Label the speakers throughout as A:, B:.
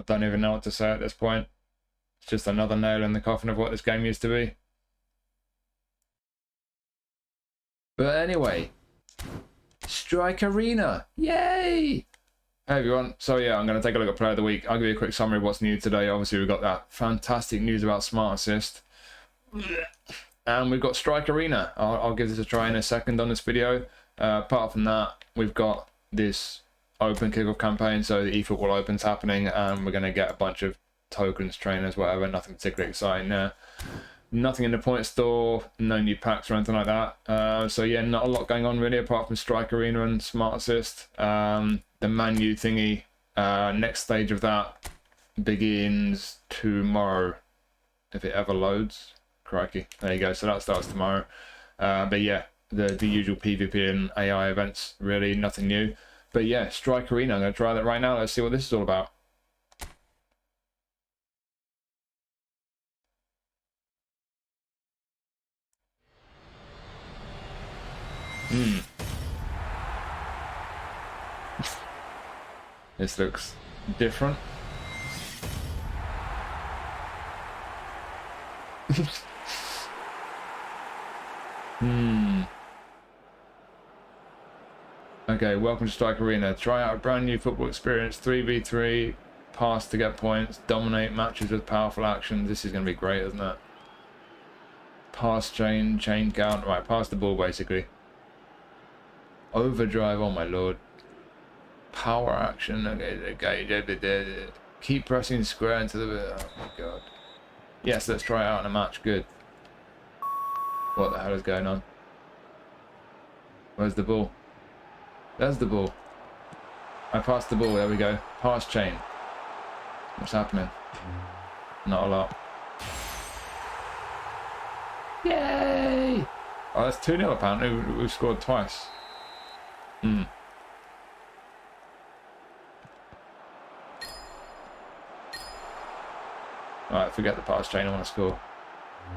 A: don't even know what to say at this point. It's just another nail in the coffin of what this game used to be. But anyway, Strike Arena, yay! Hey everyone, so yeah, I'm going to take a look at Player of the Week. I'll give you a quick summary of what's new today. Obviously we've got that fantastic news about Smart Assist. And we've got Strike Arena. I'll give this a try in a second on this video. Apart from that, we've got this open kickoff campaign, so the eFootball Open's happening, and we're going to get a bunch of tokens, trainers, whatever. Nothing particularly exciting there. Nothing in the point store, no new packs or anything like that. So yeah, not a lot going on really apart from Strike Arena and Smart Assist. The Man U thingy, next stage of that begins tomorrow, if it ever loads. Crikey, there you go. So that starts tomorrow. But yeah, the usual PvP and AI events, really nothing new. But yeah, Strike Arena, I'm going to try that right now. Let's see what this is all about. This looks different. Okay, welcome to Strike Arena. Try out a brand new football experience. 3v3, pass to get points, dominate matches with powerful actions. This is going to be great, isn't it? Pass chain count. Right, pass the ball basically. Overdrive, oh my lord. Power action. Okay. Keep pressing square into the... Oh my god. Yes, let's try it out in a match. Good. What the hell is going on? Where's the ball? There's the ball. I passed the ball. There we go. Pass chain. What's happening? Not a lot. Yay! Oh, that's 2-0 apparently. We've scored twice. Alright, forget the pass chain. I want to score.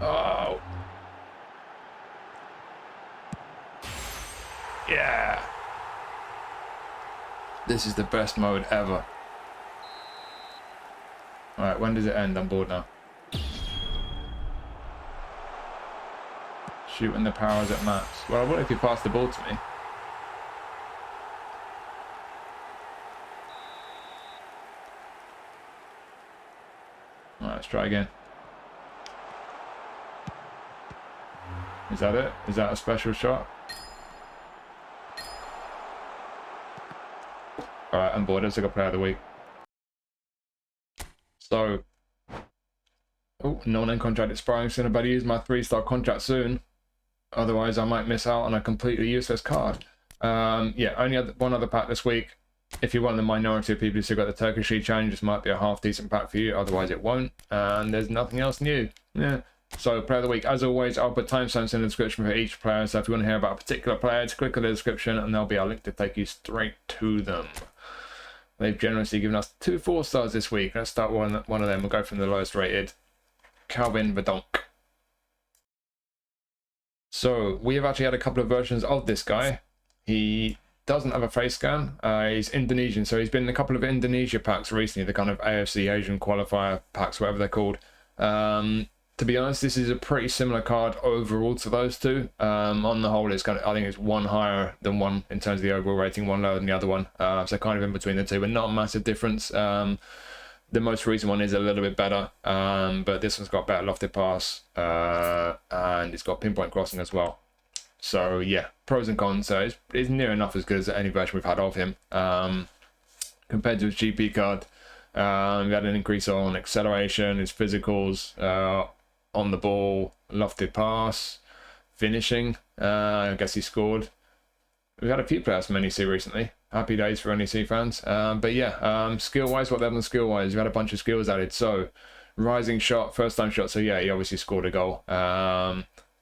A: Oh! Yeah! This is the best mode ever. Alright, when does it end? I'm bored now. Shoot when the power is at max. Well, what if you pass the ball to me? Alright, let's try again. Is that it? Is that a special shot? Alright, I'm bored. Let's look at Player of the Week. So, no-name contract expiring soon. I better use my 3-star contract soon. Otherwise, I might miss out on a completely useless card. Yeah, only one other pack this week. If you're one of the minority of people who still got the Turkish League Challenge, this might be a half-decent pack for you. Otherwise, it won't. And there's nothing else new. Yeah. So, Player of the Week, as always, I'll put timestamps in the description for each player. So if you want to hear about a particular player, just click on the description and there'll be a link to take you straight to them. They've generously given us 2 4-stars this week. Let's start one of them. We'll go from the lowest rated. Verdonk. So we have actually had a couple of versions of this guy. He doesn't have a face scan. He's Indonesian, so he's been in a couple of Indonesia packs recently, the kind of AFC Asian qualifier packs, whatever they're called. To be honest, this is a pretty similar card overall to those two. On the whole, it's kind of, I think it's one higher than one in terms of the overall rating, one lower than the other one. So kind of in between the two, but not a massive difference. The most recent one is a little bit better, but this one's got better lofted pass, and it's got pinpoint crossing as well. So yeah, pros and cons. So it's near enough as good as any version we've had of him. Compared to his GP card, we had an increase on acceleration, his physicals, on the ball, lofted pass, finishing. I guess he scored. We've had a few players from NEC recently. Happy days for NEC fans. But yeah, skill-wise, what they've done skill-wise, we've had a bunch of skills added. So, rising shot, first-time shot. So yeah, he obviously scored a goal.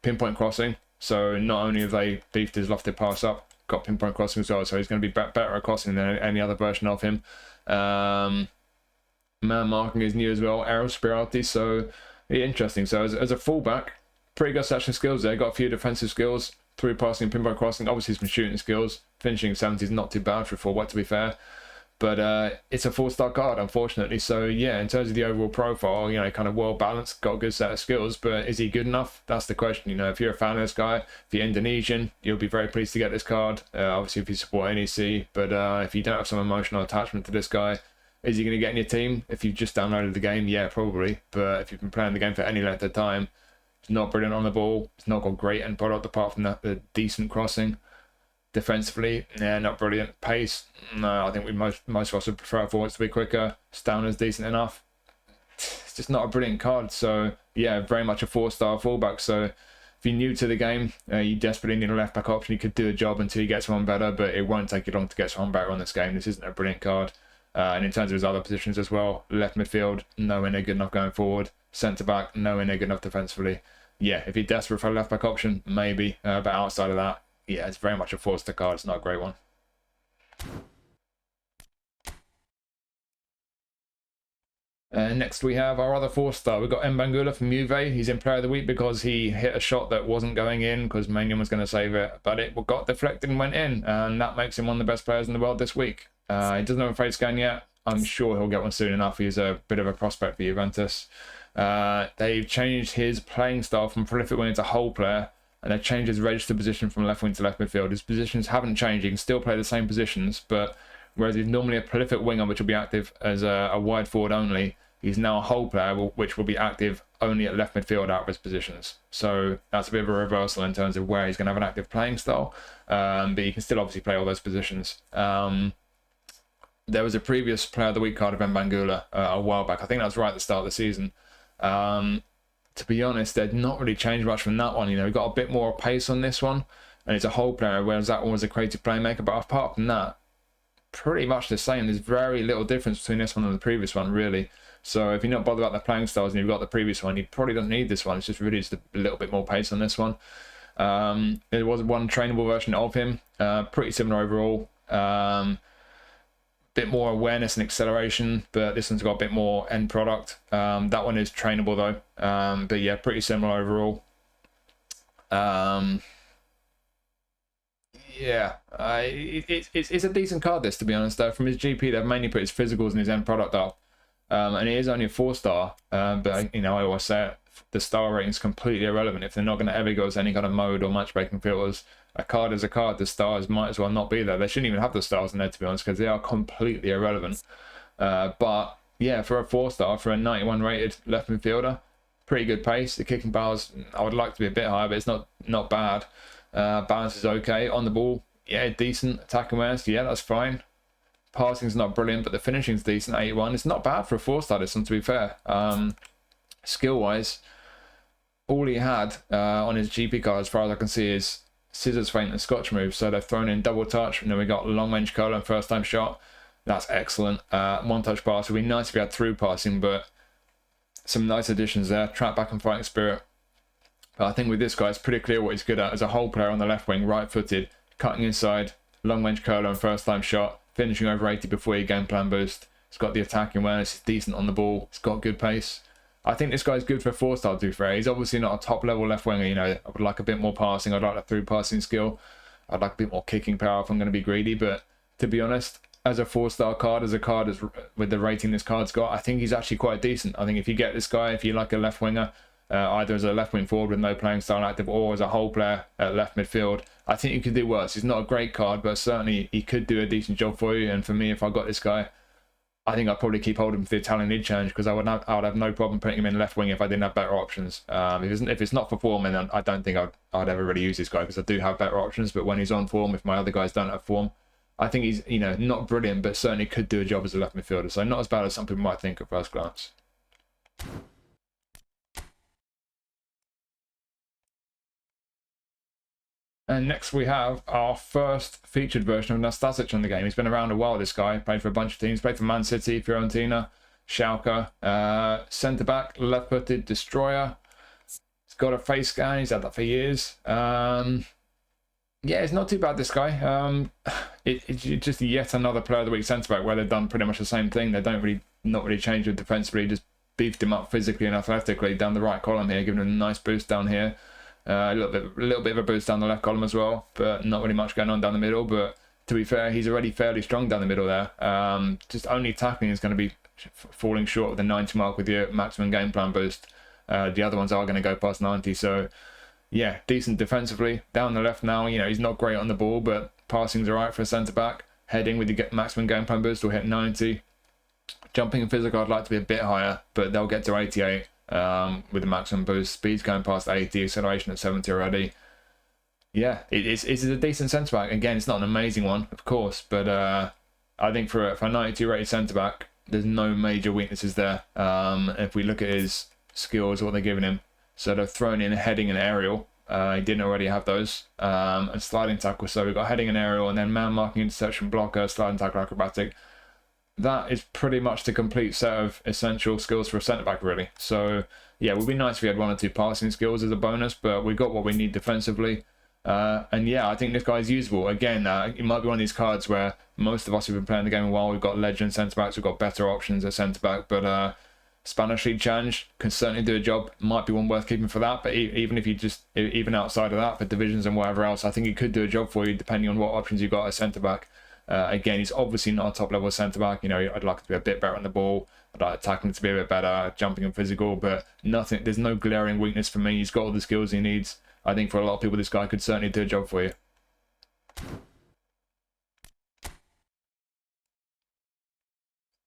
A: Pinpoint crossing. So not only have they beefed his lofted pass up, got pinpoint crossing as well. So he's going to be better at crossing than any other version of him. Man marking is new as well. Aerospirality. So yeah, interesting. So as a fullback, pretty good selection skills there. Got a few defensive skills. Through passing and pinpoint crossing, obviously some shooting skills. Finishing 70 is not too bad for a fullback, to be fair. But it's a 4-star card, unfortunately. So yeah, in terms of the overall profile, you know, kind of well balanced, got a good set of skills, but is he good enough? That's the question. You know, if you're a fan of this guy, if you're Indonesian, you'll be very pleased to get this card. Obviously, if you support NEC, but if you don't have some emotional attachment to this guy, is he going to get in your team? If you've just downloaded the game, yeah, probably. But if you've been playing the game for any length of time, it's not brilliant on the ball. It's not got great end product apart from that the decent crossing. Defensively, yeah, not brilliant. Pace, no, I think most of us would prefer forwards to be quicker. Stamina's decent enough. It's just not a brilliant card. So yeah, very much a 4-star fullback. So if you're new to the game, you desperately need a left back option. You could do a job until you get someone better, but it won't take you long to get someone better on this game. This isn't a brilliant card. And in terms of his other positions as well, left midfield, nowhere near good enough going forward. Centre back, nowhere near good enough defensively. Yeah, if you're desperate for a left back option, maybe. But outside of that, yeah, it's very much a 4-star card. It's not a great one. Next we have our other 4-star. We've got Mbangula from Juve. He's in Player of the Week because he hit a shot that wasn't going in because Maignan was going to save it, but it got deflected and went in, and that makes him one of the best players in the world this week. He doesn't have a face scan yet. I'm sure he'll get one soon enough. He's a bit of a prospect for Juventus. They've changed his playing style from prolific winger to whole player, and they've changed his registered position from left wing to left midfield. His positions haven't changed. He can still play the same positions, but whereas he's normally a prolific winger, which will be active as a wide forward only, he's now a whole player, which will be active only at left midfield out of his positions. So that's a bit of a reversal in terms of where he's going to have an active playing style, but he can still obviously play all those positions. There was a previous Player of the Week card of Mbangula a while back. I think that was right at the start of the season. To be honest, they'd not really changed much from that one. You know, we got a bit more pace on this one, and it's a whole player, whereas that one was a creative playmaker. But apart from that, pretty much the same. There's very little difference between this one and the previous one, really. So if you're not bothered about the playing styles and you've got the previous one, you probably don't need this one. It's just really just a little bit more pace on this one. There was one trainable version of him, pretty similar overall. Bit more awareness and acceleration, but this one's got a bit more end product. That one is trainable though, but yeah, pretty similar overall. Yeah, it's a decent card, this, to be honest. Though from his GP, they've mainly put his physicals and his end product up, and it is only a 4-star. But you know, I always say it, the star rating is completely irrelevant if they're not going to ever go as any kind of mode or matchmaking filters. A card is a card. The stars might as well not be there. They shouldn't even have the stars in there, to be honest, because they are completely irrelevant. But yeah, for a 4-star, for a 91 rated left midfielder, pretty good pace. The kicking powers, I would like to be a bit higher, but it's not bad. Balance is okay. On the ball, yeah, decent. Attacking awareness, yeah, that's fine. Passing's not brilliant, but the finishing's decent. 81. It's not bad for a 4-star, this one, to be fair. Skill wise, all he had on his GP card, as far as I can see, is scissors, feint, and Scotch move. So they've thrown in double touch, and then we got long range curler and first time shot. That's excellent. One touch pass would be nice if we had through passing, but some nice additions there. Trap back and fighting spirit. But I think with this guy, it's pretty clear what he's good at as a whole player on the left wing, right footed, cutting inside, long range curler and first time shot, finishing over 80 before your game plan boost. He's got the attacking awareness, he's decent on the ball, he's got good pace. I think this guy's good for a 4-star, to be fair. He's obviously not a top level left winger. You know, I would like a bit more passing. I'd like a through passing skill. I'd like a bit more kicking power if I'm going to be greedy. But to be honest, as a 4-star card, with the rating this card's got, I think he's actually quite decent. I think if you get this guy, if you like a left winger, either as a left wing forward with no playing style active or as a whole player at left midfield, I think you could do worse. He's not a great card, but certainly he could do a decent job for you. And for me, if I got this guy, I think I'd probably keep holding him for the Italian League Challenge, because I would have no problem putting him in left wing if I didn't have better options. If it's not for form, then I don't think I'd ever really use this guy, because I do have better options. But when he's on form, if my other guys don't have form, I think he's, you know, not brilliant, but certainly could do a job as a left midfielder. So not as bad as some people might think at first glance. And next we have our first featured version of Nastasić on the game. He's been around a while, this guy. Played for a bunch of teams. Played for Man City, Fiorentina, Schalke. Centre-back, left-footed, destroyer. He's got a face scan. He's had that for years. Yeah, it's not too bad, this guy. It's just yet another Player of the Week centre-back where they've done pretty much the same thing. They don't not really change it defensively. Just beefed him up physically and athletically down the right column here, giving him a nice boost down here. A little bit of a boost down the left column as well, but not really much going on down the middle. But to be fair, he's already fairly strong down the middle there. Just only tackling is going to be falling short of the 90 mark with your maximum game plan boost. The other ones are going to go past 90. So, yeah, decent defensively. Down the left now, you know, he's not great on the ball, but passing's all right for a centre-back. Heading with the maximum game plan boost will hit 90. Jumping and physical, I'd like to be a bit higher, but they'll get to 88 with the maximum boost. Speed's going past 80, acceleration at 70 already. Yeah, it's a decent centre-back. Again, it's not an amazing one, of course, but I think for a 92 rated centre-back, there's no major weaknesses there. If we look at his skills, what they're giving him, so they've thrown in heading and aerial. He didn't already have those. And sliding tackle, so we've got heading and aerial, and then man marking, interception, blocker, sliding tackle, acrobatic. That is pretty much the complete set of essential skills for a centre-back, really. So, yeah, it would be nice if we had 1 or 2 passing skills as a bonus, but we got what we need defensively. And yeah, I think this guy's usable. Again, it might be one of these cards where most of us who've been playing the game a while, we've got legend centre-backs, we've got better options at centre-back, but Spanish League Challenge can certainly do a job. Might be one worth keeping for that, but even if you even outside of that, for divisions and whatever else, I think it could do a job for you depending on what options you've got at centre-back. Again, he's obviously not a top-level centre-back. You know, I'd like to be a bit better on the ball. I'd like tackling to be a bit better, jumping and physical, but nothing. There's no glaring weakness for me. He's got all the skills he needs. I think for a lot of people, this guy could certainly do a job for you.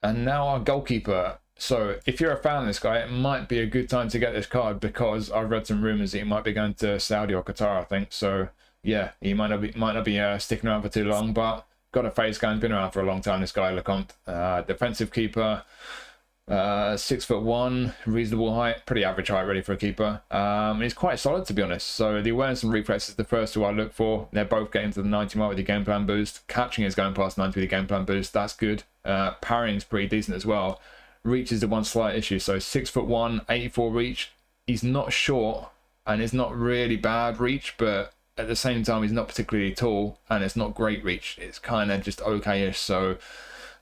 A: And now our goalkeeper. So if you're a fan of this guy, it might be a good time to get this card because I've read some rumours that he might be going to Saudi or Qatar, I think. So yeah, he might not be sticking around for too long, but got a face scan, been around for a long time, this guy, Lecomte. Defensive keeper, 6'1", reasonable height, pretty average height really for a keeper. He's quite solid, to be honest. So the awareness and reflex is the first 2 I look for. They're both getting to the 90 mark with the game plan boost. Catching is going past 90 with the game plan boost. That's good. Parrying's pretty decent as well. Reach is the one slight issue. So 6'1", 84 reach. He's not short, and it's not really bad reach, but at the same time, he's not particularly tall, and it's not great reach. It's kind of just okay-ish. So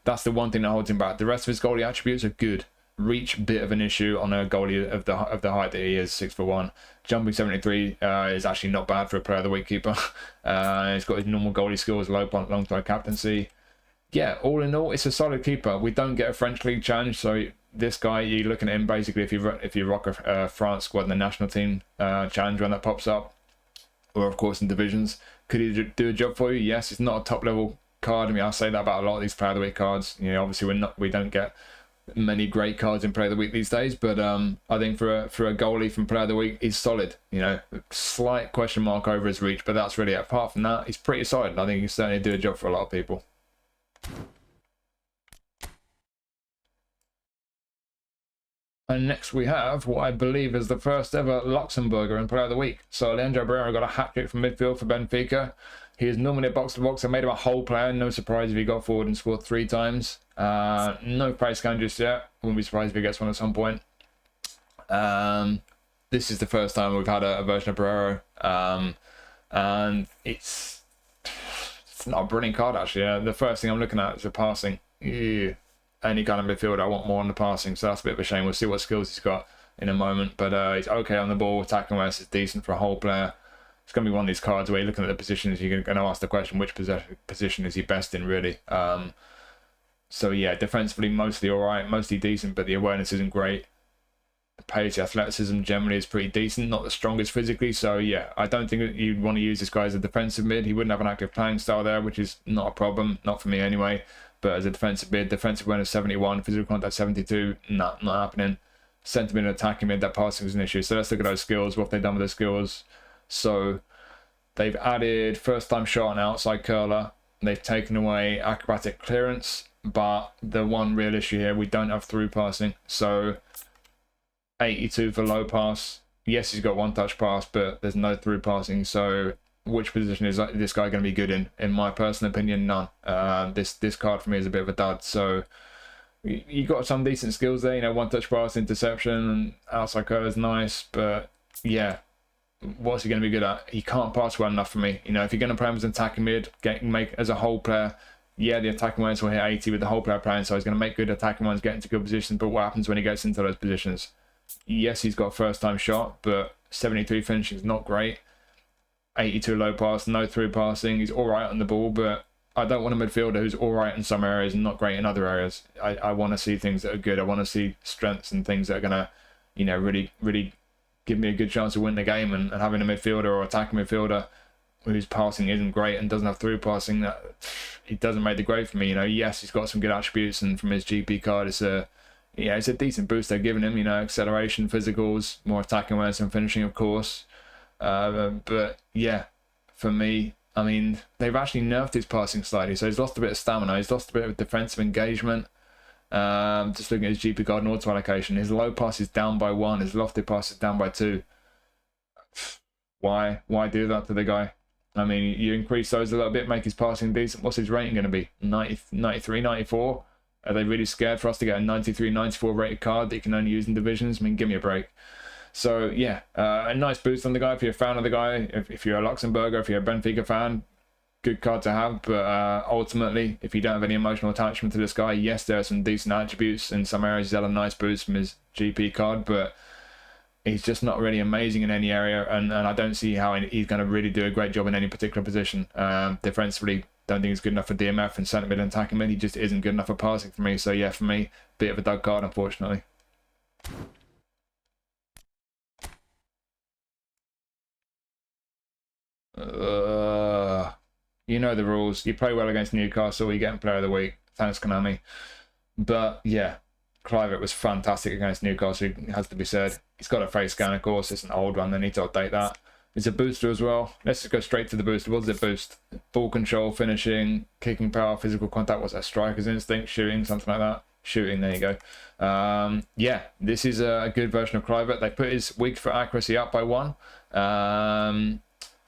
A: that's the one thing that holds him back. The rest of his goalie attributes are good. Reach, bit of an issue on a goalie of the height that he is, 6'1". Jumping 73 is actually not bad for a player of the week keeper. He's got his normal goalie skills, low punt, long throw captaincy. Yeah, all in all, it's a solid keeper. We don't get a French League challenge, so this guy, you're looking at him basically if you rock a France squad in the national team challenge when that pops up, or of course in divisions. Could he do a job for you? Yes, it's not a top level card. I mean, I say that about a lot of these player of the week cards. You know, obviously we don't get many great cards in player of the week these days, but I think for a goalie from player of the week, he's solid. You know, slight question mark over his reach, but that's really it. Apart from that, he's pretty solid. I think he can certainly do a job for a lot of people. And next we have what I believe is the first ever Luxembourger in player of the week. So Leandro Barreiro got a hat-trick from midfield for Benfica. He is normally a box-to-box. I made him a whole player. No surprise if he got forward and scored 3 times. No price scan just yet. Wouldn't be surprised if he gets one at some point. This is the first time we've had a version of Barreiro. And it's not a brilliant card, actually. The first thing I'm looking at is the passing. Ew. Any kind of midfielder, I want more on the passing, so that's a bit of a shame. We'll see what skills he's got in a moment, but he's okay on the ball. Attacking awareness is decent for a whole player. It's going to be one of these cards where you're looking at the positions, you're going to ask the question, which position is he best in, really? So yeah, defensively mostly alright, mostly decent, but the awareness isn't great. The pace, the athleticism generally is pretty decent, not the strongest physically, so yeah, I don't think you'd want to use this guy as a defensive mid. He wouldn't have an active playing style there, which is not a problem, not for me anyway. But as a defensive mid, defensive awareness 71, physical contact 72, not happening. Centre mid and attacking mid, that passing was an issue. So let's look at those skills, what they've done with those skills. So they've added first time shot and outside curler. They've taken away acrobatic clearance, but the one real issue here, we don't have through passing. So 82 for low pass. Yes, he's got one touch pass, but there's no through passing. So which position is this guy going to be good in? In my personal opinion, none. This card for me is a bit of a dud. So you got some decent skills there. You know, one touch pass, interception, outside curler is nice, but yeah, what's he going to be good at? He can't pass well enough for me. You know, if you're going to play him as an attacking mid, make as a whole player, yeah, the attacking ones will hit 80 with the whole player playing, so he's going to make good attacking ones, get into good positions. But what happens when he gets into those positions? Yes, he's got first time shot, but 73 finishing is not great. 82 low pass, no through passing. He's all right on the ball, but I don't want a midfielder who's all right in some areas and not great in other areas. I want to see things that are good. I want to see strengths and things that are going to, you know, really give me a good chance to win the game. And having a midfielder or attacking midfielder whose passing isn't great and doesn't have through passing, that it doesn't make the grade for me. You know, yes, he's got some good attributes, and from his GP card, it's a decent boost they're giving him. You know, acceleration, physicals, more attacking awareness and finishing, of course. But yeah, for me, I mean, they've actually nerfed his passing slightly, so he's lost a bit of stamina. He's lost a bit of defensive engagement. Just looking at his GP card and auto allocation, his low pass is down by 1. His lofted pass is down by 2. Why do that to the guy? I mean, you increase those a little bit, make his passing decent. What's his rating going to be? 90, 93, 94? Are they really scared for us to get a 93, 94 rated card that you can only use in divisions? I mean, give me a break. So, yeah, a nice boost on the guy if you're a fan of the guy. If you're a Luxembourger, if you're a Benfica fan, good card to have. But ultimately, if you don't have any emotional attachment to this guy, yes, there are some decent attributes. In some areas, he's had a nice boost from his GP card, but he's just not really amazing in any area, and I don't see how he's going to really do a great job in any particular position. Defensively, don't think he's good enough for DMF, and centre mid and attacking mid, he just isn't good enough for passing for me. So yeah, for me, bit of a dud card, unfortunately. You know the rules. You play well against Newcastle, you get Player of the Week. Thanks, Konami. But yeah, Kluivert was fantastic against Newcastle, it has to be said. He's got a face scan, of course. It's an old one. They need to update that. It's a booster as well. Let's just go straight to the booster. What does it boost? Ball control, finishing, kicking power, physical contact. What's that? Striker's instinct, shooting, something like that. Shooting, there you go. Yeah, this is a good version of Kluivert. They put his weak foot accuracy up by 1.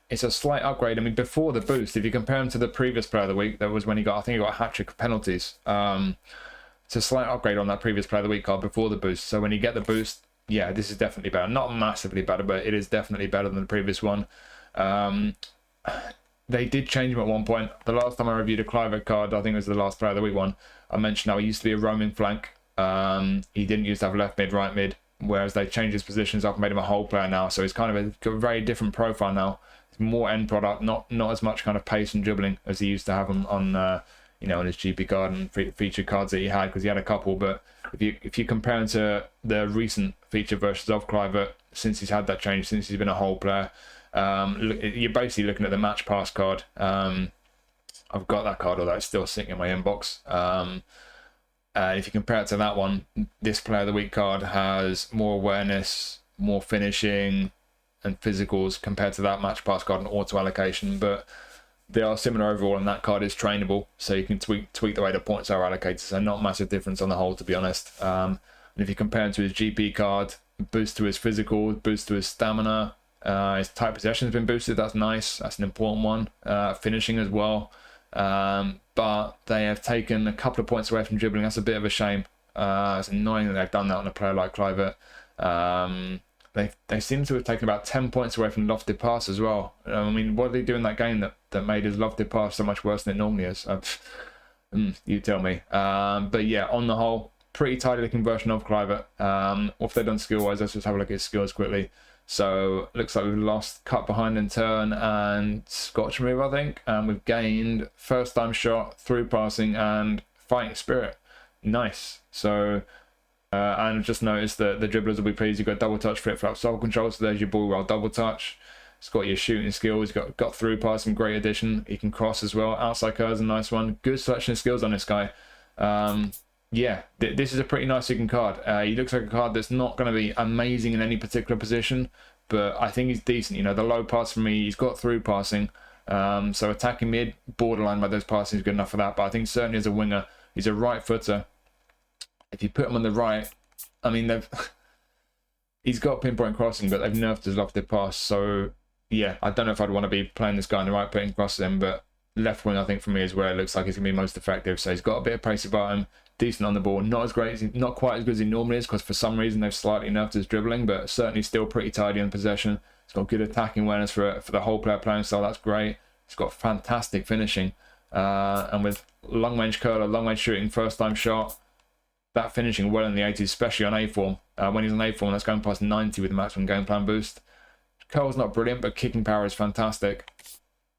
A: It's a slight upgrade. I mean, before the boost, if you compare him to the previous Player of the Week, that was when he got, I think he got a hat-trick of penalties. It's a slight upgrade on that previous Player of the Week card before the boost. So when you get the boost, yeah, this is definitely better. Not massively better, but it is definitely better than the previous one. They did change him at one point. The last time I reviewed a Kluivert card, I think it was the last Player of the Week one, I mentioned how he used to be a roaming flank. He didn't used to have left mid, right mid, whereas they changed his positions up and made him a whole player now. So he's kind of got a very different profile now. It's more end product, not as much kind of pace and dribbling as he used to have on you know, on his GP card and featured cards that he had, because he had a couple. But if you compare him to the recent feature versions of Kluivert, since he's had that change, since he's been a whole player, you're basically looking at the match pass card. I've got that card, although it's still sitting in my inbox. If you compare it to that one, this Player of the Week card has more awareness, more finishing and physicals compared to that match pass card and auto allocation, but they are similar overall, and that card is trainable, so you can tweak the way the points are allocated. So not massive difference on the whole, to be honest. And if you compare him to his GP card, boost to his physical, boost to his stamina, his tight possession has been boosted. That's nice. That's an important one. Finishing as well. But they have taken a couple of points away from dribbling. That's a bit of a shame. It's annoying that they've done that on a player like Kluivert. They seem to have taken about 10 points away from lofted pass as well. I mean, what did they do in that game that made his lofted pass so much worse than it normally is? You tell me. But yeah, on the whole, pretty tidy looking version of Kluivert. What have they done skill wise? Let's just have a look at his skills quickly. So looks like we've lost cut behind and turn and Scotch move, I think. And we've gained first time shot, through passing and fighting spirit. Nice. So and I've just noticed that the dribblers will be pleased. You've got double touch, flip flop, soul control. So there's your ball roll, double touch. It's got your shooting skills. Got through passing, great addition. He can cross as well. Outside curves, a nice one. Good selection of skills on this guy. Yeah, this is a pretty nice looking card. He looks like a card that's not going to be amazing in any particular position, but I think he's decent. You know, the low pass for me, he's got through passing. So attacking mid, borderline by those passing is good enough for that. But I think certainly as a winger, he's a right footer. If you put him on the right, I mean, he's got pinpoint crossing, but they've nerfed his lofted pass. So yeah, I don't know if I'd want to be playing this guy on the right, putting crosses in, but left wing I think for me is where it looks like he's gonna be most effective. So he's got a bit of pace about him, decent on the ball, not quite as good as he normally is, because for some reason they've slightly nerfed his dribbling, but certainly still pretty tidy in possession. He's got good attacking awareness for the whole player playing style. That's great. He's got fantastic finishing, and with long range curler, long range shooting, first time shot, that finishing well in the 80s, especially on A form. When he's on A form, that's going past 90 with the maximum game plan boost. Curl's not brilliant, but kicking power is fantastic.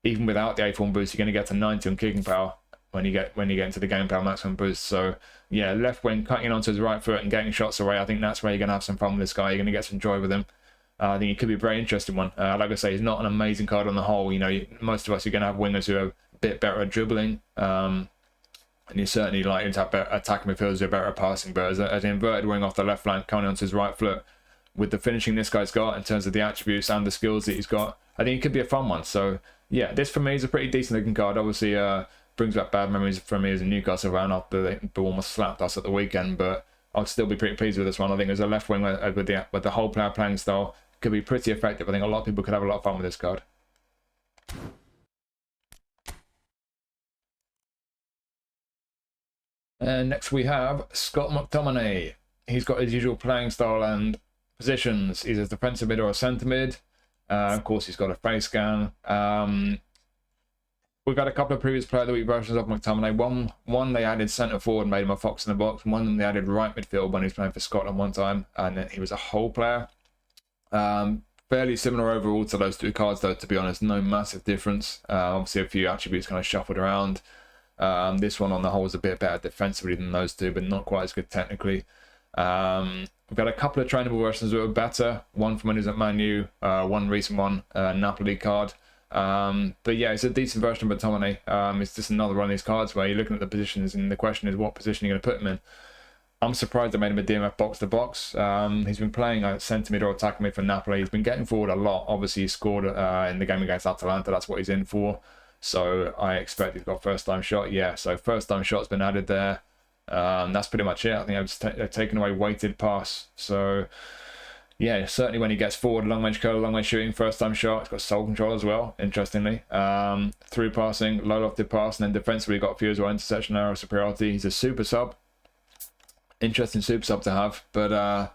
A: even without the 8 form boost, you're going to get to 90 on kicking power when you get into the game power maximum boost. So yeah, left wing cutting onto his right foot and getting shots away. I think that's where you're going to have some fun with this guy. You're going to get some joy with him. I think it could be a very interesting one. Like I say, he's not an amazing card on the whole. You know, most of us are going to have wingers who are a bit better at dribbling. And you're certainly likely to have attacking midfielders who are better at passing. But as an inverted wing off the left flank, coming onto his right foot, with the finishing this guy's got in terms of the attributes and the skills that he's got, I think it could be a fun one. So yeah, this for me is a pretty decent looking card. Obviously, brings back bad memories for me as a Newcastle fan after they almost slapped us at the weekend. But I'll still be pretty pleased with this one. I think as a left wing with the whole player playing style, could be pretty effective. I think a lot of people could have a lot of fun with this card. And next we have Scott McTominay. He's got his usual playing style and positions. He's a defensive mid or a centre mid. Of course, he's got a face scan. We've had a couple of previous player of the week versions of McTominay. One they added centre forward, made him a fox in the box. One they added right midfield when he was playing for Scotland one time, and then he was a whole player. Fairly similar overall to those two cards, though, to be honest. No massive difference. Obviously, a few attributes kind of shuffled around. This one on the whole is a bit better defensively than those two, but not quite as good technically. We've got a couple of trainable versions that were better. One from when he was at Man U, one recent one, Napoli card. But yeah, it's a decent version of McTominay. It's just another one of these cards where you're looking at the positions and the question is what position you're going to put him in. I'm surprised they made him a DMF box to box. He's been playing at centre mid or attacking mid for Napoli. He's been getting forward a lot. Obviously, he scored in the game against Atalanta. That's what he's in for. So I expect he's got first time shot. Yeah, so first time shot's been added there. That's pretty much it. I think they've taken away weighted pass. So yeah, certainly when he gets forward, long range curl, long range shooting, first time shot. He's got soul control as well, interestingly. Through passing, low lofted pass, and then defensively got a few as well, interception, arrow, superiority. He's a super sub. Interesting super sub to have. But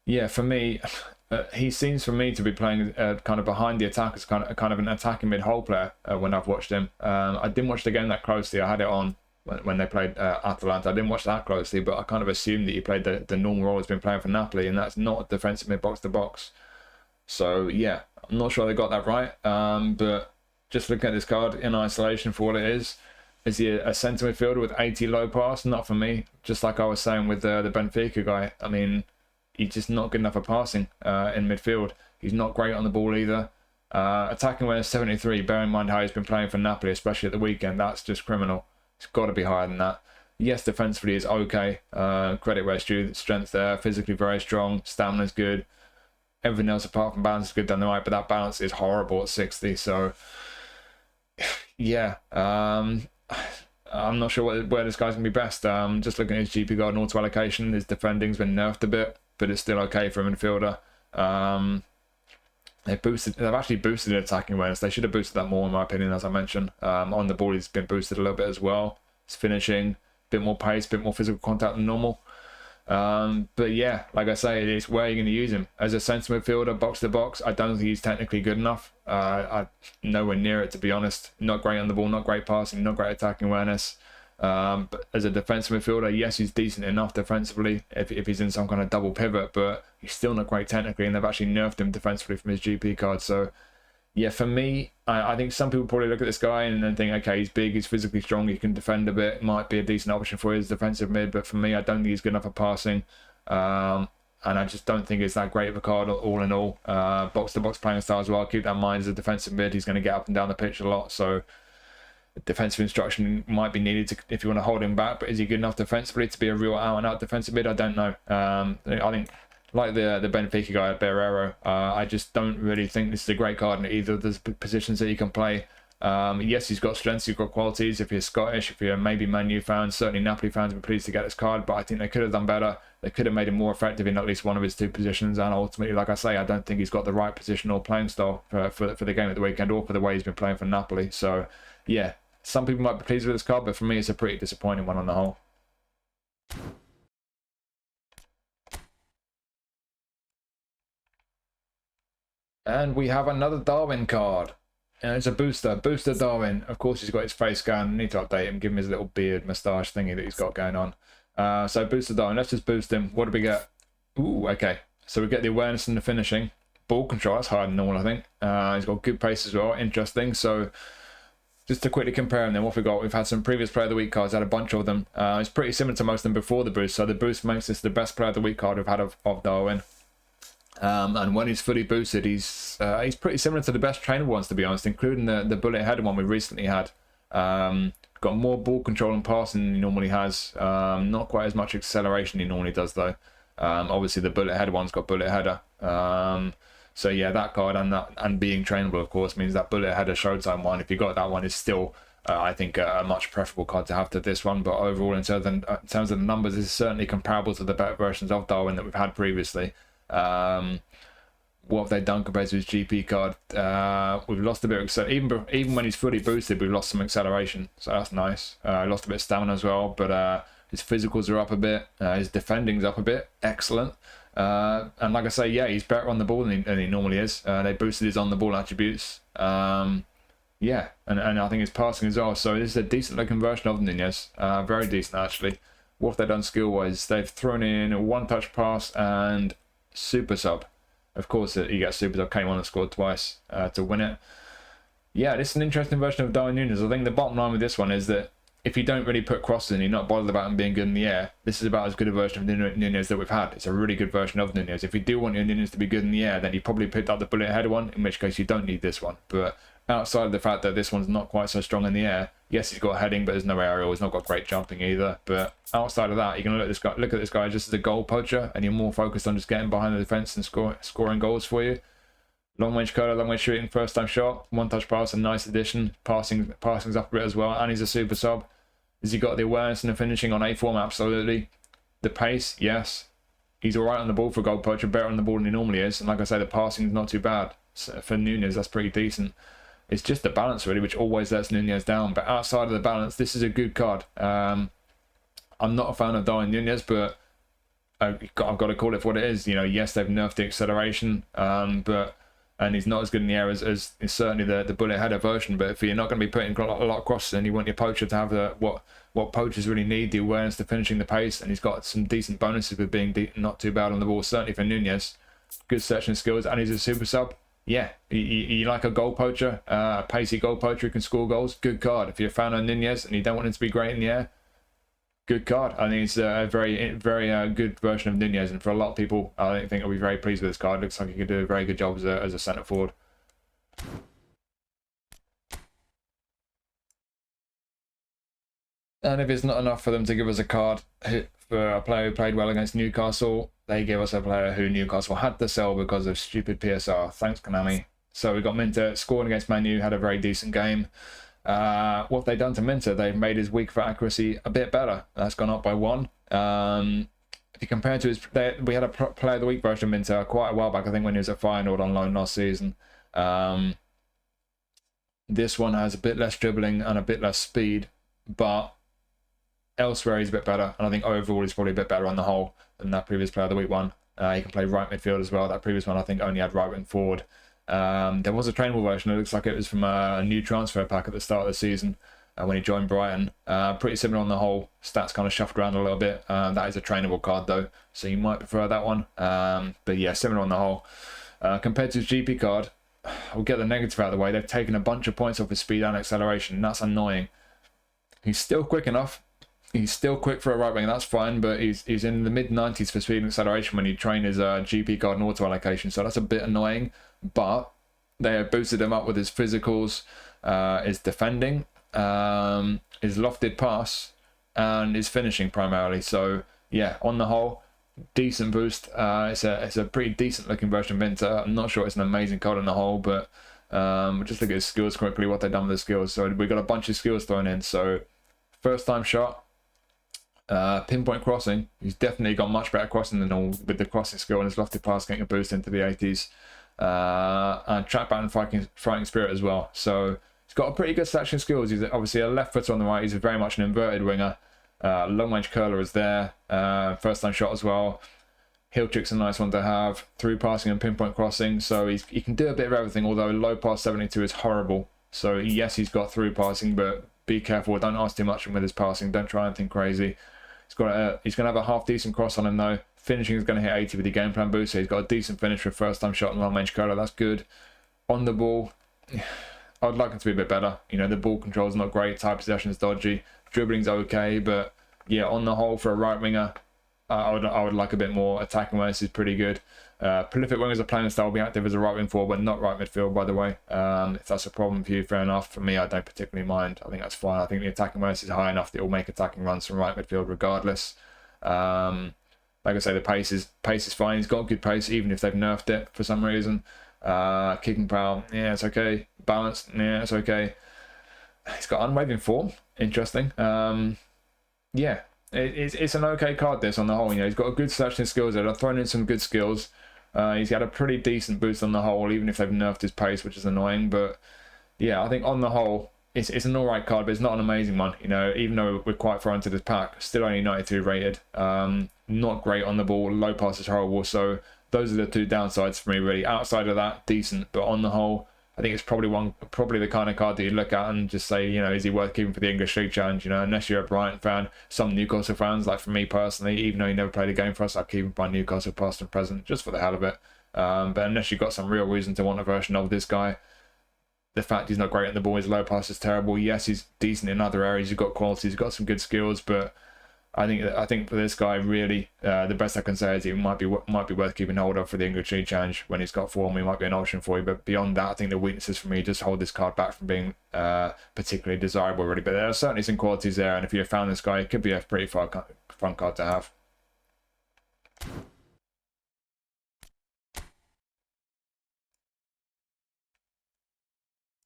A: yeah, for me, he seems for me to be playing kind of behind the attackers, kind of an attacking mid-hole player when I've watched him. I didn't watch the game that closely. I had it on when they played Atalanta. I didn't watch that closely, but I kind of assumed that he played the normal role he's been playing for Napoli, and that's not a defensive mid box to box. So yeah, I'm not sure they got that right. But just looking at this card in isolation for what it is he a centre midfielder with 80 low pass? Not for me. Just like I was saying with the Benfica guy. I mean, he's just not good enough for passing in midfield. He's not great on the ball either. Attacking awareness 73. Bear in mind how he's been playing for Napoli, especially at the weekend. That's just criminal. It's got to be higher than that. Yes, defensively is okay. Credit where it's due. Strength there. Physically very strong. Stamina's good. Everything else apart from balance is good down the right, but that balance is horrible at 60. So yeah, I'm not sure where this guy's gonna be best. Just looking at his GP guard and auto allocation, his defending's been nerfed a bit, but it's still okay for a midfielder. They've actually boosted attacking awareness. They should have boosted that more, in my opinion, as I mentioned. On the ball, he's been boosted a little bit as well. His finishing, a bit more pace, a bit more physical contact than normal. But yeah, like I say, it's where you're going to use him. As a centre midfielder, box to box, I don't think he's technically good enough. I'm nowhere near it, to be honest. Not great on the ball, not great passing, not great attacking awareness. But as a defensive midfielder, yes, he's decent enough defensively if he's in some kind of double pivot, but he's still not great technically, and they've actually nerfed him defensively from his GP card. So yeah, for me, I think some people probably look at this guy and then think, okay, he's big, he's physically strong, he can defend a bit, might be a decent option for his defensive mid, but for me, I don't think he's good enough for passing. And I just don't think it's that great of a card all in all. Box to box playing style as well. Keep that in mind, as a defensive mid, he's going to get up and down the pitch a lot, so defensive instruction might be needed if you want to hold him back, but is he good enough defensively to be a real out-and-out defensive mid? I don't know. I think, like the Benfica guy at Barreiro, I just don't really think this is a great card in either of the positions that he can play. Yes, he's got strengths, he's got qualities. If you're Scottish, if you're maybe Man U fans, certainly Napoli fans would be pleased to get this card, but I think they could have done better. They could have made him more effective in at least one of his two positions, and ultimately, like I say, I don't think he's got the right position or playing style for the game at the weekend, or for the way he's been playing for Napoli. So yeah, some people might be pleased with this card, but for me, it's a pretty disappointing one on the whole. And we have another Darwin card. And it's a booster. Booster Darwin. Of course, he's got his face scan. Need to update him. Give him his little beard moustache thingy that he's got going on. So booster Darwin. Let's just boost him. What do we get? Ooh, okay. So we get the awareness and the finishing. ball control, that's higher than normal, I think. He's got good pace as well, interesting. So just to quickly compare them, then what we got, we've had some previous Player of the Week cards, had a bunch of them. It's pretty similar to most of them before the boost, so the boost makes this the best Player of the Week card we've had of Darwin. And when he's fully boosted, he's pretty similar to the best trainable ones, to be honest, including the bullet headed one we recently had. Got more ball control and passing than he normally has. Not quite as much acceleration he normally does, though. Obviously, the bullet header one's got bullet header. So yeah, that card and being trainable, of course, means that bullet header Showtime one, if you got that one, is still, I think, a much preferable card to have to this one. But overall, in terms of the numbers, this is certainly comparable to the better versions of Darwin that we've had previously. What have they done compared to his GP card? We've lost a bit of acceleration. Even when he's fully boosted, we've lost some acceleration, so that's nice. Lost a bit of stamina as well, but his physicals are up a bit. His defending's up a bit. Excellent. And like I say, yeah, he's better on the ball than he normally is. They boosted his on-the-ball attributes. Yeah, and I think his passing as well. So this is a decent-looking version of Núñez. Very decent, actually. What have they done skill-wise? They've thrown in a one-touch pass and super sub. Of course, he gets super sub, came on and scored twice to win it. Yeah, this is an interesting version of Darwin Núñez. I think the bottom line with this one is that if you don't really put crosses in, you're not bothered about him being good in the air, this is about as good a version of Núñez that we've had. It's a really good version of Núñez. If you do want your Núñez to be good in the air, then you probably picked up the bullet header one, in which case you don't need this one. But outside of the fact that this one's not quite so strong in the air, yes, he's got heading, but there's no aerial. He's not got great jumping either. But outside of that, you're going to look at this guy just as a goal poacher, and you're more focused on just getting behind the defence and scoring goals for you. Long range curler, long range shooting, first time shot, one touch pass, a nice addition. Passing's up a bit as well, and he's a super sub. Has he got the awareness and the finishing on A form? Absolutely. The pace, yes. He's alright on the ball for a goal poacher, better on the ball than he normally is. And like I say, the passing is not too bad. So for Núñez, that's pretty decent. It's just the balance, really, which always lets Núñez down. But outside of the balance, this is a good card. I'm not a fan of Darwin Núñez, but I've got to call it for what it is. You know, yes, they've nerfed the acceleration, and he's not as good in the air as certainly the bullet header version. But if you're not going to be putting a lot of crosses in, you want your poacher to have what poachers really need, the awareness, the finishing, the pace, and he's got some decent bonuses with being not too bad on the ball, certainly for Núñez. Good searching skills, and he's a super sub. Yeah, you like a goal poacher, a pacey goal poacher who can score goals, good card. If you're a fan of Núñez and you don't want him to be great in the air, good card. I think it's a very good version of Núñez, and for a lot of people, I think I'll be very pleased with this card. Looks like he could do a very good job as a centre forward. And if it's not enough for them to give us a card for a player who played well against Newcastle, they gave us a player who Newcastle had to sell because of stupid PSR. Thanks, Konami. So we got Minteh scoring against Man U, had a very decent game. What have they done to Minteh? They've made his weak for accuracy a bit better. That's gone up by 1. If you compare to we had a Player of the Week version of Minteh quite a while back, I think when he was at Feyenoord on loan last season. This one has a bit less dribbling and a bit less speed, but elsewhere he's a bit better, and I think overall he's probably a bit better on the whole than that previous Player of the Week one. He can play right midfield as well. That previous one I think only had right wing forward. There was a trainable version. It looks like it was from a new transfer pack at the start of the season when he joined Brighton. Pretty similar on the whole. Stats kind of shuffled around a little bit. That is a trainable card though, so you might prefer that one. But yeah, similar on the whole. Compared to his GP card, we'll get the negative out of the way. They've taken a bunch of points off his speed and acceleration, and that's annoying. He's still quick enough. He's still quick for a right wing, that's fine, but he's in the mid-90s for speed and acceleration when you train his GP card and auto allocation, so that's a bit annoying. But they have boosted him up with his physicals, his defending, his lofted pass, and his finishing primarily. So yeah, on the whole, decent boost. It's a pretty decent looking version of Minteh. I'm not sure it's an amazing card on the whole, but just look at his skills quickly, what they've done with the skills. So we've got a bunch of skills thrown in. So first time shot, pinpoint crossing. He's definitely got much better crossing than all with the crossing skill, and his lofted pass getting a boost into the 80s. And track back and fighting spirit as well. So he's got a pretty good selection of skills. He's obviously a left footer on the right. He's very much an inverted winger. Long range curler is there. First time shot as well. Heel trick's a nice one to have. Through passing and pinpoint crossing. So he can do a bit of everything, although low pass 72 is horrible. So yes, he's got through passing, but be careful. Don't ask too much with his passing. Don't try anything crazy. He's going to have a half decent cross on him though. Finishing is going to hit 80 with the game plan boost, so he's got a decent finish for a first time shot in long range curler. That's good. On the ball, I'd like him to be a bit better. You know, the ball control is not great, tight possession is dodgy, dribbling's okay, but yeah, on the whole for a right winger, I would like a bit more. Attacking awareness is pretty good. Prolific wingers are playing style will be active as a right wing forward, but not right midfield, by the way. If that's a problem for you, fair enough. For me, I don't particularly mind. I think that's fine. I think the attacking awareness is high enough that it will make attacking runs from right midfield regardless. Like I say, the pace is fine. He's got good pace, even if they've nerfed it for some reason. Kicking power, yeah, it's okay. Balance, yeah, it's okay. He's got unwavering form. Interesting. Yeah, it's an okay card, this, on the whole. You know, he's got a good selection of skills there. I've thrown in some good skills. He's got a pretty decent boost on the whole, even if they've nerfed his pace, which is annoying. But yeah, I think on the whole, it's an alright card, but it's not an amazing one. You know, even though we're quite far into this pack, still only 92 rated. Not great on the ball. Low pass is horrible. So those are the two downsides for me, really. Outside of that, decent, but on the whole, I think it's probably the kind of card that you look at and just say, you know, is he worth keeping for the English League Challenge? You know, unless you're a Brighton fan, some Newcastle fans, like for me personally, even though he never played a game for us, I'd keep him by Newcastle past and present just for the hell of it. But unless you've got some real reason to want a version of this guy, the fact he's not great on the ball, his low pass is terrible. Yes, he's decent in other areas. He's got quality, he's got some good skills, but I think for this guy, really, the best I can say is it might be worth keeping hold of for the English League Challenge. When he's got form, he might be an option for you. But beyond that, I think the weaknesses for me just hold this card back from being particularly desirable, really. But there are certainly some qualities there, and if you're a fan of this guy, it could be a pretty fun card to have.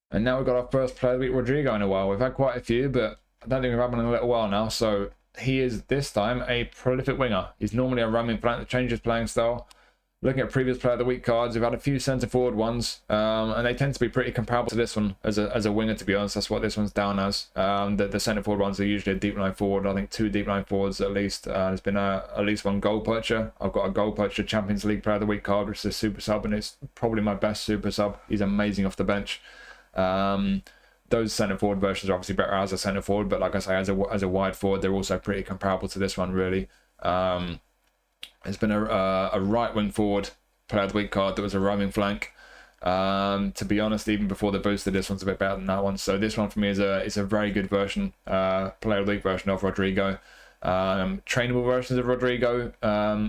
A: And now we've got our first player of the week, Rodrygo, in a while. We've had quite a few, but I don't think we've had one in a little while now. So he is this time a prolific winger. He's normally a roaming flank that changes playing style. Looking at previous player of the week cards, we've had a few centre forward ones, and they tend to be pretty comparable to this one as a winger, to be honest. That's what this one's down as. The centre forward ones are usually a deep line forward. I think 2 deep line forwards at least. There's been at least 1 goal poacher. I've got a goal poacher Champions League player of the week card, which is a super sub, and it's probably my best super sub. He's amazing off the bench. Those centre forward versions are obviously better as a centre forward, but like I say, as a wide forward, they're also pretty comparable to this one, really. It's been a right wing forward player of the week card that was a roaming flank. To be honest, even before the booster, this one's a bit better than that one. So this one for me is a very good version, player of the week version of Rodrygo. Trainable versions of Rodrygo,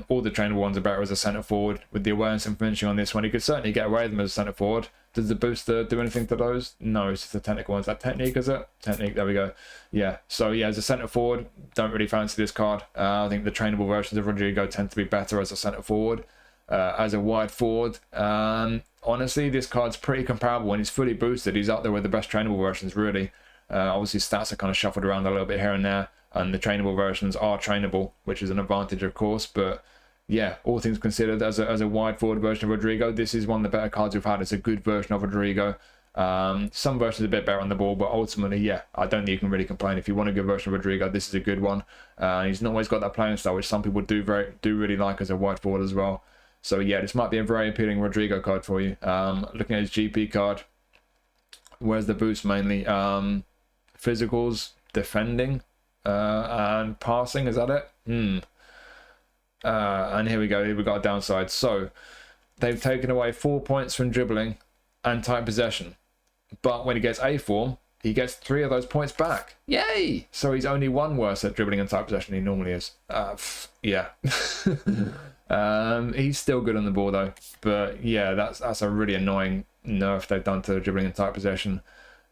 A: all the trainable ones are better as a centre forward. With the awareness and finishing on this one, he could certainly get away with them as a centre forward. Does the booster do anything to those? No, it's just the technical ones. That technique, is it? Technique, there we go. Yeah, so yeah, as a centre forward, don't really fancy this card. I think the trainable versions of Rodrygo tend to be better as a centre forward. As a wide forward, honestly, this card's pretty comparable. When he's fully boosted, he's up there with the best trainable versions, really. Obviously, stats are kind of shuffled around a little bit here and there, and the trainable versions are trainable, which is an advantage, of course, but yeah, all things considered, as a wide forward version of Rodrygo, this is one of the better cards we've had. It's a good version of Rodrygo. Some versions are a bit better on the ball, but ultimately, yeah, I don't think you can really complain. If you want a good version of Rodrygo, this is a good one. He's not always got that playing style, which some people do really like as a wide forward as well. So yeah, this might be a very appealing Rodrygo card for you. Looking at his GP card, where's the boost mainly? Physicals, defending, and passing, is that it? And here we go, here we got a downside. So they've taken away 4 points from dribbling and tight possession, but when he gets A form, he gets 3 of those points back. Yay! So he's only 1 worse at dribbling and tight possession than he normally is. Yeah. He's still good on the ball though, but yeah, that's a really annoying nerf they've done to dribbling and tight possession.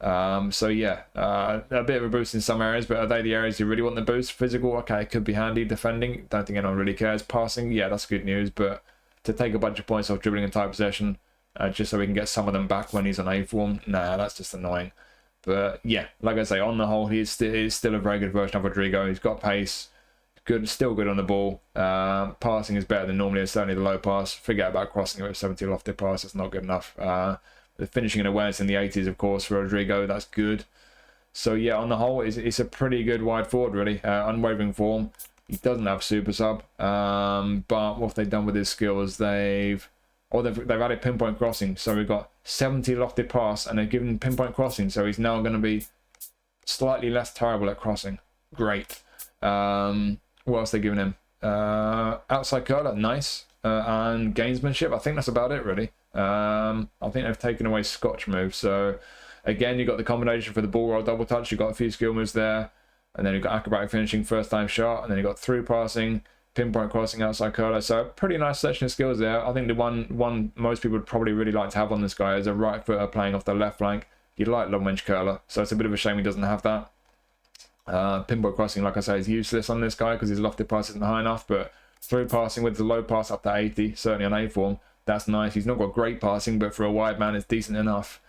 A: So yeah, a bit of a boost in some areas, but are they the areas you really want the boost? Physical, okay, it could be handy. Defending, don't think anyone really cares. Passing, yeah, that's good news, but to take a bunch of points off dribbling and tight possession, just so we can get some of them back when he's on A form, nah, that's just annoying. But yeah, like I say, on the whole, he is still a very good version of Rodrygo. He's got pace, still good on the ball. Passing is better than normally. It's certainly the low pass. Forget about crossing it with 70 lofted pass. It's not good enough. The finishing and awareness in the 80s, of course, for Rodrygo, that's good. So yeah, on the whole, it's a pretty good wide forward, really. Unwavering form. He doesn't have super sub, but what they've done with his skills, they've added pinpoint crossing. So we've got 70 lofted pass, and they've given pinpoint crossing. So he's now going to be slightly less terrible at crossing. Great. What else are they giving him? Outside curler, nice. And gamesmanship, I think that's about it, really. I think they've taken away Scotch moves. So, again, you've got the combination for the ball roll double touch. You've got a few skill moves there. And then you've got acrobatic finishing, first time shot. And then you've got through passing, pinpoint crossing, outside curler. So, pretty nice selection of skills there. I think the one most people would probably really like to have on this guy is a right footer playing off the left flank. You'd like long range curler. So, it's a bit of a shame he doesn't have that. Pinpoint crossing, like I say, is useless on this guy because his lofted pass isn't high enough, but through passing with the low pass up to 80, certainly on A form, that's nice. He's not got great passing, but for a wide man, it's decent enough.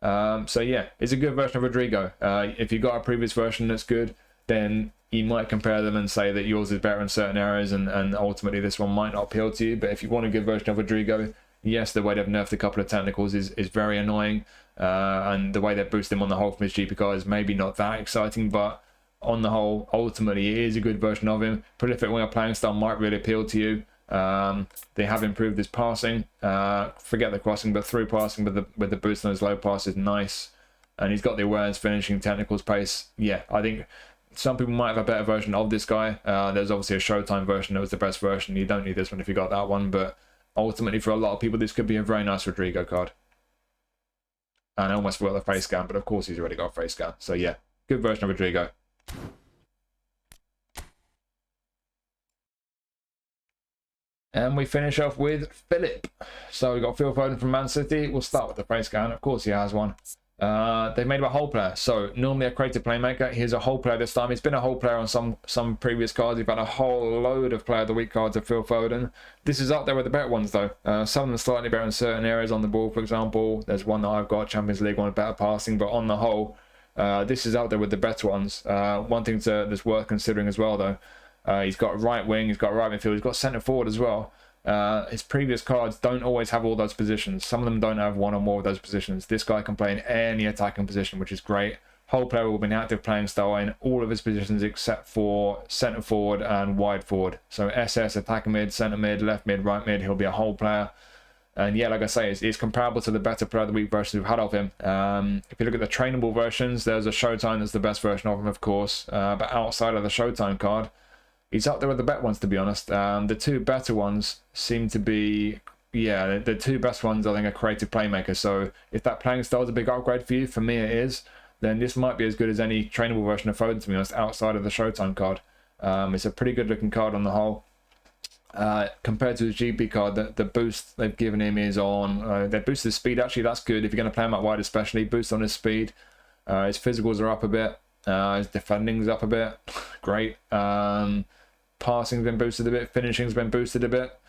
A: So yeah, it's a good version of Rodrygo. If you've got a previous version that's good, then you might compare them and say that yours is better in certain areas, and ultimately this one might not appeal to you. But if you want a good version of Rodrygo, yes, the way they've nerfed a couple of technicals is very annoying, and the way they've boosted him on the whole from his GP card is maybe not that exciting, but on the whole, ultimately, it is a good version of him. Prolific winger playing style might really appeal to you. They have improved his passing. Forget the crossing, but through passing with the boost on his low pass is nice. And he's got the awareness, finishing, technicals, pace. Yeah, I think some people might have a better version of this guy. There's obviously a Showtime version that was the best version. You don't need this one if you got that one. But ultimately, for a lot of people, this could be a very nice Rodrygo card. And I almost forgot the face scan, but of course he's already got a face scan. So yeah, good version of Rodrygo. And we finish off with Philip. So we've got Phil Foden from Man City. We'll start with the face scan. Of course he has one. They've made him a whole player. So normally a creative playmaker. He's a whole player this time. He's been a whole player on some previous cards. We've had a whole load of player of the week cards of Phil Foden. This is up there with the better ones though. Some of them slightly better in certain areas on the ball, for example. There's one that I've got, Champions League one, better passing. But on the whole, this is out there with the better ones. One thing that's worth considering as well though. He's got right wing, he's got right midfield, he's got centre forward as well. His previous cards don't always have all those positions. Some of them don't have one or more of those positions. This guy can play in any attacking position, which is great. Whole player will be an active playing style in all of his positions except for centre forward and wide forward. So SS, attacking mid, centre mid, left mid, right mid, he'll be a whole player. And yeah, like I say, it's comparable to the better player of the week versions we've had of him. If you look at the trainable versions, there's a Showtime that's the best version of him, of course. But outside of the Showtime card, he's up there with the better ones, to be honest. The two better ones seem to be, yeah, the two best ones I think are creative playmakers. So if that playing style is a big upgrade for you, for me it is, then this might be as good as any trainable version of Foden, to be honest, outside of the Showtime card. It's a pretty good looking card on the whole. Compared to his GP card, the boost they've given him is on, they boosted his speed, actually, that's good. If you're going to play him out wide especially, boost on his speed. His physicals are up a bit. His defending's up a bit. Great. Passing's been boosted a bit. Finishing's been boosted a bit.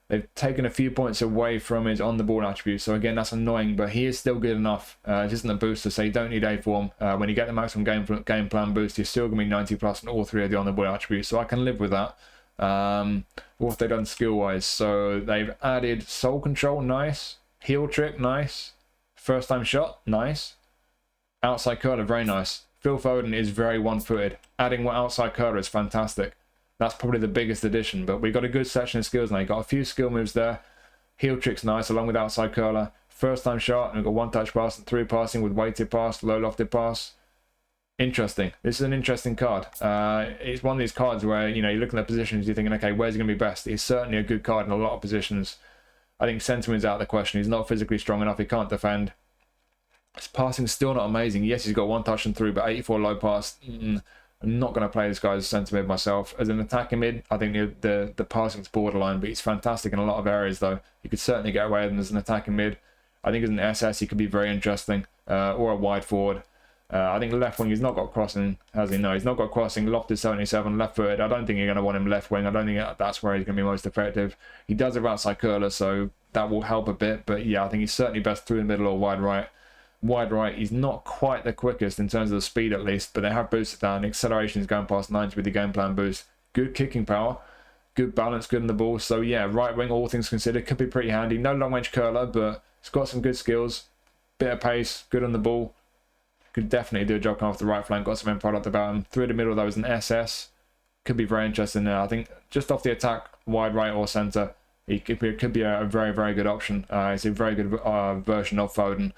A: They've taken a few points away from his on-the-ball attributes. So again, that's annoying, but he is still good enough. It isn't a booster, so you don't need A form. When you get the maximum game plan boost, you're still going to be 90 plus on all three of the on-the-ball attributes. So I can live with that. What have they done skill-wise? So they've added soul control, nice. Heel trick, nice. First time shot, nice. Outside curler, very nice. Phil Foden is very one-footed. Adding what outside curler is fantastic. That's probably the biggest addition, but we've got a good section of skills now. You've got a few skill moves there. Heel trick's nice, along with outside curler. First time shot, and we've got one touch pass and through passing with weighted pass, low lofted pass. Interesting. This is an interesting card. It's one of these cards where, you know, you're looking at positions, you're thinking, okay, where's he going to be best? He's certainly a good card in a lot of positions. I think sentiment's out of the question. He's not physically strong enough. He can't defend. His passing's still not amazing. Yes, he's got one touch and through, but 84 low pass. I'm not going to play this guy as a centre mid myself. As an attacking mid, I think the passing's borderline, but he's fantastic in a lot of areas, though. You could certainly get away with him as an attacking mid. I think as an SS, he could be very interesting, or a wide forward. I think left wing, he's not got crossing, has he? No, he's not got crossing. Lofted 77, left footed. I don't think you're going to want him left wing. I don't think that's where he's going to be most effective. He does have outside curler, so that will help a bit. But yeah, I think he's certainly best through the middle or wide right. Wide right, he's not quite the quickest in terms of the speed at least, but they have boosted that, and acceleration is going past 90 with the game plan boost. Good kicking power, good balance, good in the ball. So yeah, right wing, all things considered, could be pretty handy. No long range curler, but it's got some good skills. Bit of pace, good on the ball. Could definitely do a job coming off the right flank, got some end product about him. Through the middle, though, is an SS. Could be very interesting there. I think just off the attack, wide right or centre, it could be a very, very good option. It's a very good version of Foden.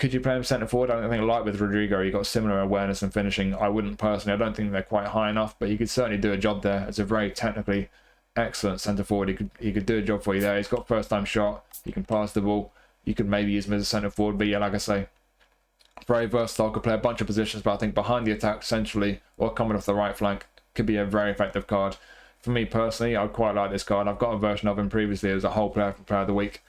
A: Could you play him centre forward? I don't think, like with Rodrygo, he got similar awareness and finishing. I wouldn't personally. I don't think they're quite high enough, but he could certainly do a job there. It's a very technically excellent centre forward. He could do a job for you there. He's got first time shot. He can pass the ball. You could maybe use him as a centre forward, but yeah, like I say, very versatile. Could play a bunch of positions, but I think behind the attack, centrally or coming off the right flank, could be a very effective card. For me personally, I quite like this card. I've got a version of him previously as a whole player from Player of the Week.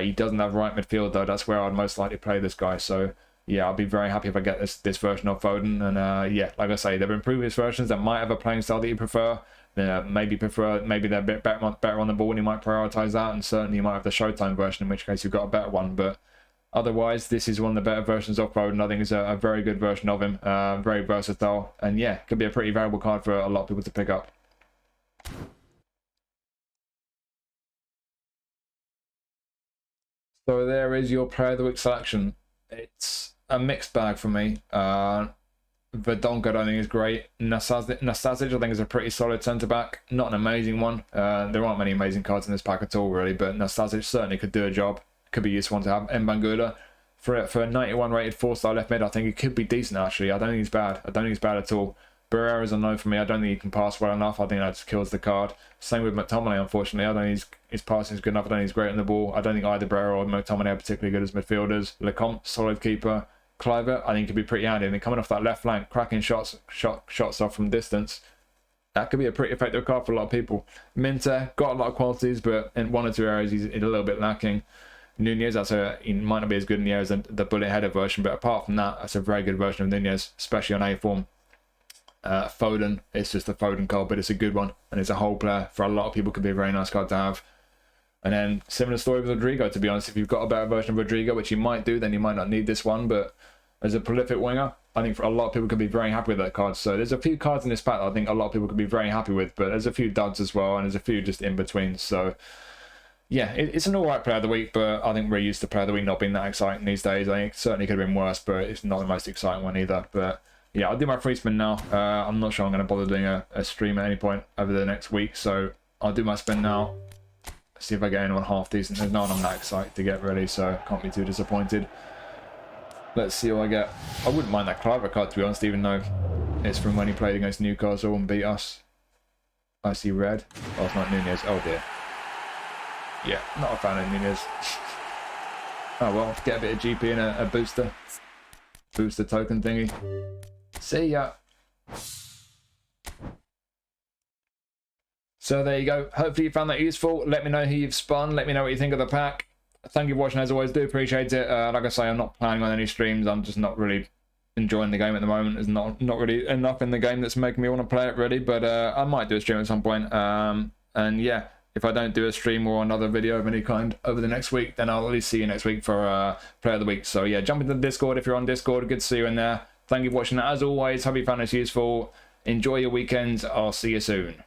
A: He doesn't have right midfield though. That's where I'd most likely play this guy. So yeah, I'll be very happy if I get this version of Foden. And yeah, like I say, there have been previous versions that might have a playing style that you prefer. Maybe they're a bit better on the ball and you might prioritize that. And certainly you might have the Showtime version, in which case you've got a better one. But otherwise, this is one of the better versions of Foden. I think it's a very good version of him. Very versatile. And yeah, could be a pretty valuable card for a lot of people to pick up. So there is your Player of the Week selection. It's a mixed bag for me. Verdonk I don't think is great. Nastasić I think is a pretty solid centre-back. Not an amazing one. There aren't many amazing cards in this pack at all really, but Nastasić certainly could do a job. Could be a useful one to have. Mbangula, for a 91 rated 4-star left mid, I think he could be decent actually. I don't think he's bad. I don't think he's bad at all. Barreiro's a no for me. I don't think he can pass well enough. I think that just kills the card. Same with McTominay, unfortunately. I don't think his passing is good enough. I don't think he's great on the ball. I don't think either Barreiro or McTominay are particularly good as midfielders. Lecomte, solid keeper. Kluivert, I think could be pretty handy. And coming off that left flank, cracking shots off from distance. That could be a pretty effective card for a lot of people. Minteh, got a lot of qualities, but in one or two areas he's a little bit lacking. Núñez, he might not be as good in the areas as the bullet header version, but apart from that, that's a very good version of Núñez, especially on A form. Foden, it's just a Foden card, but it's a good one, and it's a whole player. For a lot of people, could be a very nice card to have. And then similar story with Rodrygo, to be honest. If you've got a better version of Rodrygo, which you might do, then you might not need this one. But as a prolific winger, I think for a lot of people could be very happy with that card. So there's a few cards in this pack that I think a lot of people could be very happy with, but there's a few duds as well, and there's a few just in between. So yeah, it's an alright Player of the Week, but I think we're used to Player of the Week not being that exciting these days. I think it certainly could have been worse, but it's not the most exciting one either. But yeah, I'll do my free spin now. I'm not sure I'm going to bother doing a stream at any point over the next week, so I'll do my spin now. See if I get anyone half decent. There's no one I'm that excited to get really, so can't be too disappointed. Let's see what I get. I wouldn't mind that Kluivert card, to be honest, even though it's from when he played against Newcastle and beat us. I see red. Oh, it's not Núñez. Oh dear. Yeah, not a fan of Núñez. Oh well, get a bit of GP and a booster token thingy. See ya. So there you go. Hopefully you found that useful. Let me know who you've spun. Let me know what you think of the pack. Thank you for watching as always. Do appreciate it. Like I say, I'm not planning on any streams. I'm just not really enjoying the game at the moment. There's not really enough in the game that's making me want to play it really. But I might do a stream at some point. And yeah, if I don't do a stream or another video of any kind over the next week, then I'll at least see you next week for Player of the Week. So yeah, jump into the Discord if you're on Discord. Good to see you in there. Thank you for watching. As always, hope you found this useful. Enjoy your weekend. I'll see you soon.